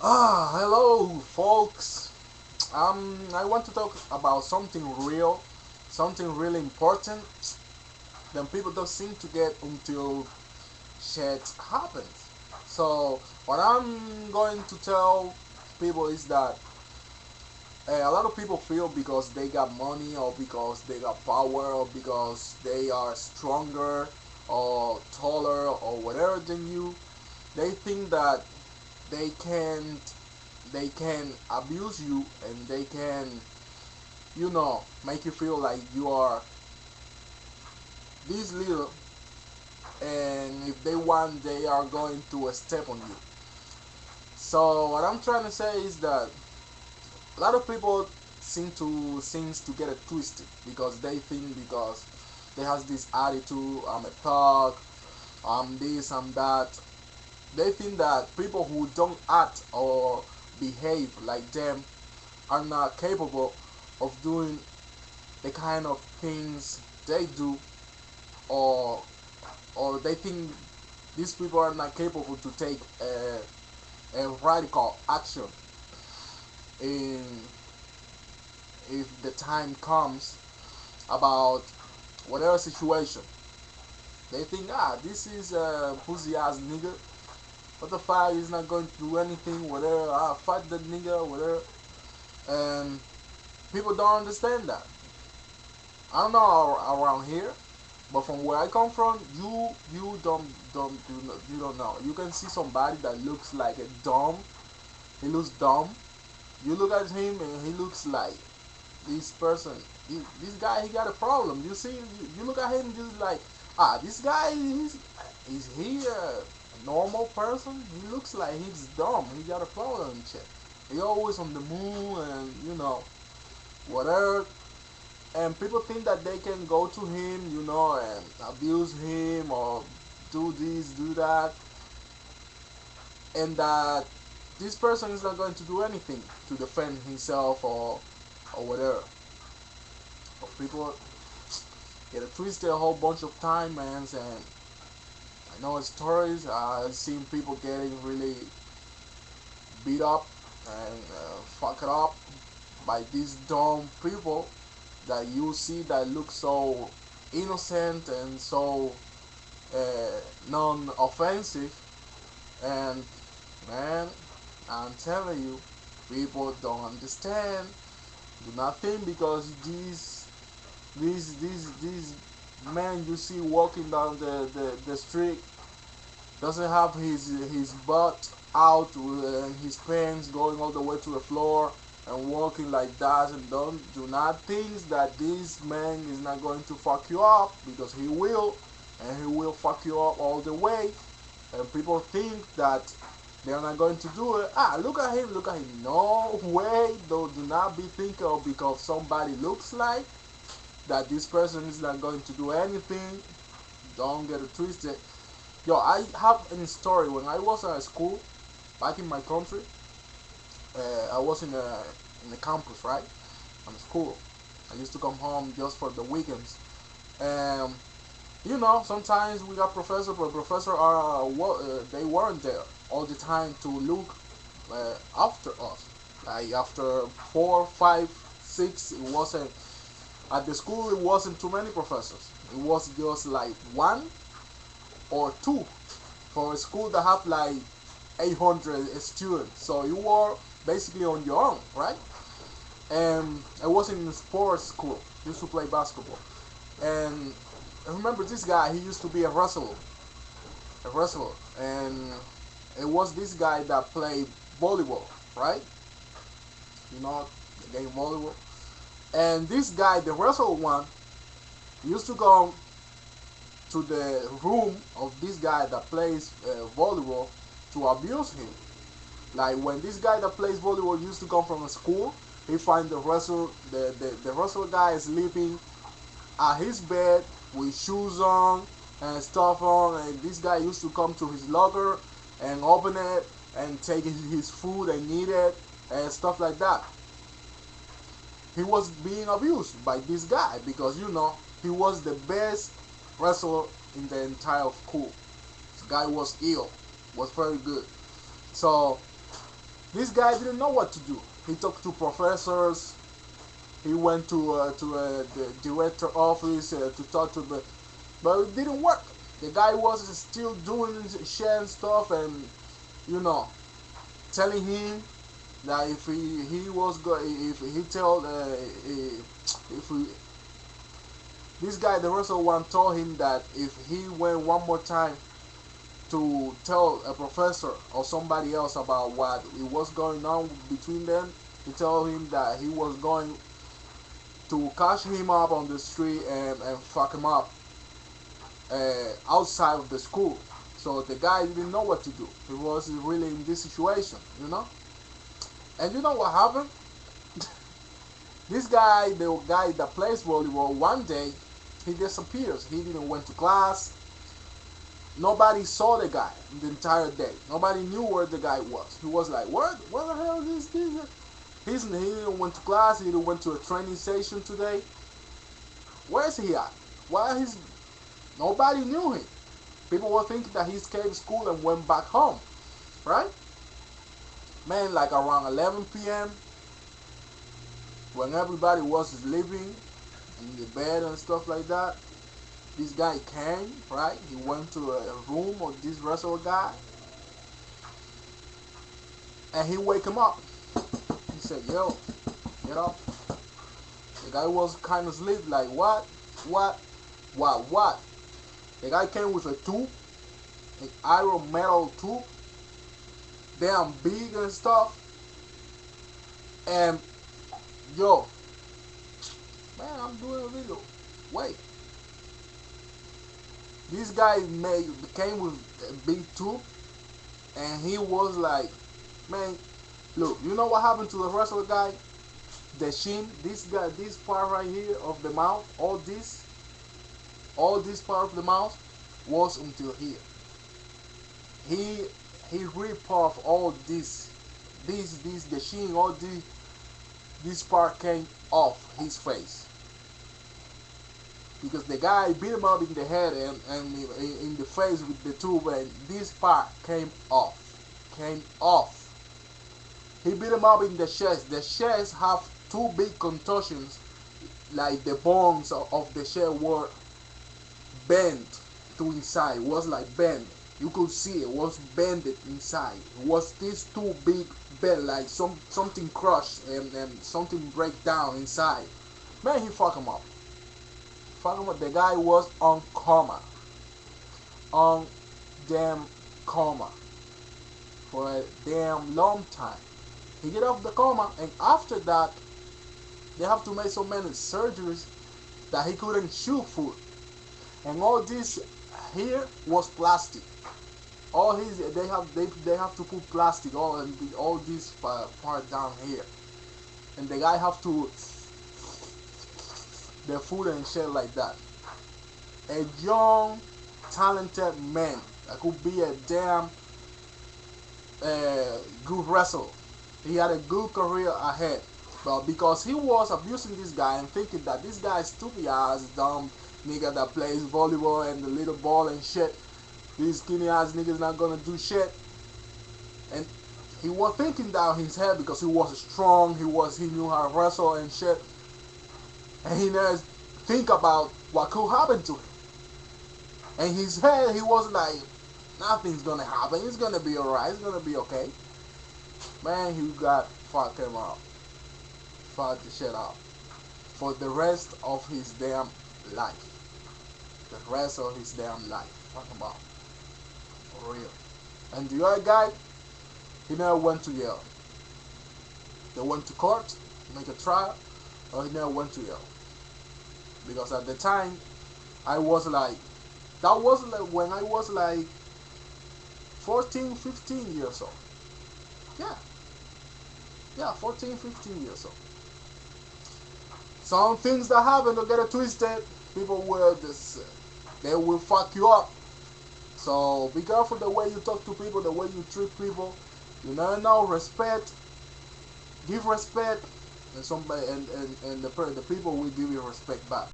Hello, folks. I want to talk about something real, something really important that people don't seem to get until shit happens. So, what I'm going to tell people is that a lot of people feel because they got money or because they got power or because they are stronger or taller or whatever than you, they think that they can they can abuse you and they can make you feel like you are this little, and if they want they are going to step on you. So what I'm trying to say is that a lot of people seems to get it twisted because they think because they has this attitude, I'm a thug, I'm this, I'm that. They think that people who don't act or behave like them are not capable of doing the kind of things they do, or they think these people are not capable to take a radical action in if the time comes about whatever situation. They think, this is a pussy ass nigga. What the fuck, he's not going to do anything, whatever, fight that nigga, whatever. And people don't understand that. I don't know around here, but from where I come from, you don't know. You can see somebody that looks like a dumb. He looks dumb. You look at him and he looks like this person. This guy, he got a problem. You see, you look at him, you're like, this guy is he a normal person? He looks like he's dumb. He got a problem and shit. He always on the moon and whatever. And people think that they can go to him, and abuse him or do this, do that, and that this person is not going to do anything to defend himself or whatever. But people get it twisted a whole bunch of time, man, and I know stories. I've seen people getting really beat up and fucked up by these dumb people that you see that look so innocent and so non-offensive. And man, I'm telling you, people don't understand. Do not think because these men you see walking down the street doesn't have his butt out and his pants going all the way to the floor and walking like that, and don't do not think that this man is not going to fuck you up, because he will, and he will fuck you up all the way. And people think that they're not going to do it. Look at him, look at him. No way. Do not be thinking of because somebody looks like that this person is not going to do anything. Don't get it twisted. Yo, I have a story. When I was at school back in my country, I was in the campus, right? On the school. I used to come home just for the weekends, and sometimes we got professors, but professors are they weren't there all the time to look after us. Like after 4, 5, 6, it wasn't at the school. It wasn't too many professors. It was just like one or two for a school that have like 800 students. So you were basically on your own, right? And I was in sports school. Used to play basketball, and I remember this guy. He used to be a wrestler, and it was this guy that played volleyball, right? You know the game volleyball. And this guy, the wrestler one, used to go to the room of this guy that plays volleyball to abuse him. Like when this guy that plays volleyball used to come from a school, he find the wrestler guy sleeping at his bed with shoes on and stuff on, and this guy used to come to his locker and open it and take his food and eat it and stuff like that. He was being abused by this guy because he was the best wrestler in the entire school. This guy was ill, was very good. So This guy didn't know what to do. He talked to professors. He went to the director office to talk to the, but it didn't work. The guy was still doing sharing stuff, and you know, telling him that if he was go if he tell if he, this guy, the rest of one, told him that if he went one more time to tell a professor or somebody else about what it was going on between them, he told him that he was going to catch him up on the street and fuck him up outside of the school. So the guy didn't know what to do. He was really in this situation, you know. And you know what happened? This guy, the guy that plays volleyball, one day he disappears. He didn't went to class. Nobody saw the guy the entire day. Nobody knew where the guy was. He was like, where the hell is this? He didn't went to class. He didn't went to a training station today. Where's he at? Why is nobody knew him? People were thinking that he escaped school and went back home, right? Man, like around 11 p.m., when everybody was sleeping in the bed and stuff like that, this guy came, right? He went to a room of this wrestler guy, and he wake him up. He said, "Yo, get up." The guy was kind of asleep, like, what? The guy came with a tube, an iron metal tube, damn big and stuff. And yo, man, I'm doing a video. Wait. This guy came with a big tube, and he was like, man, look, you know what happened to the rest of the guy? The shin, this guy, this part right here of the mouth, all this part of the mouth was until here. He ripped off all this, the shin, all this part came off his face. Because the guy beat him up in the head and in the face with the tube, and this part came off. He beat him up in the chest. The chest have two big contusions, like the bones of the chest were bent to inside. It was like bent. You could see it was bended inside. It was these two big bent, like something crushed and something break down inside. Man, he fucked him up. The guy was on damn coma for a damn long time. He get off the coma, and after that they have to make so many surgeries that he couldn't chew food, and all this here was plastic. All his they have to put plastic all this part down here, and the guy have to the food and shit like that. A young, talented man that could be a damn good wrestler. He had a good career ahead, but because he was abusing this guy and thinking that this guy is stupid ass dumb nigga that plays volleyball and the little ball and shit, this skinny ass nigga's not gonna do shit, and he was thinking that in his head because he was strong, he knew how to wrestle and shit. And he never think about what could happen to him. In his head, he was like, nothing's gonna happen. It's gonna be alright. It's gonna be okay. Man, he got fucked him up. Fucked the shit up. For the rest of his damn life. The rest of his damn life. Fuck him up. For real. And the other guy, he never went to jail. They went to court, make a trial, or he never went to jail. Because at the time, I was like, that was like when I was like 14, 15 years old. Yeah, 14, 15 years old. Some things that happen, don't get it twisted. People will they will fuck you up. So be careful the way you talk to people, the way you treat people. You never know. Respect, give respect, and somebody and the people will give you respect back.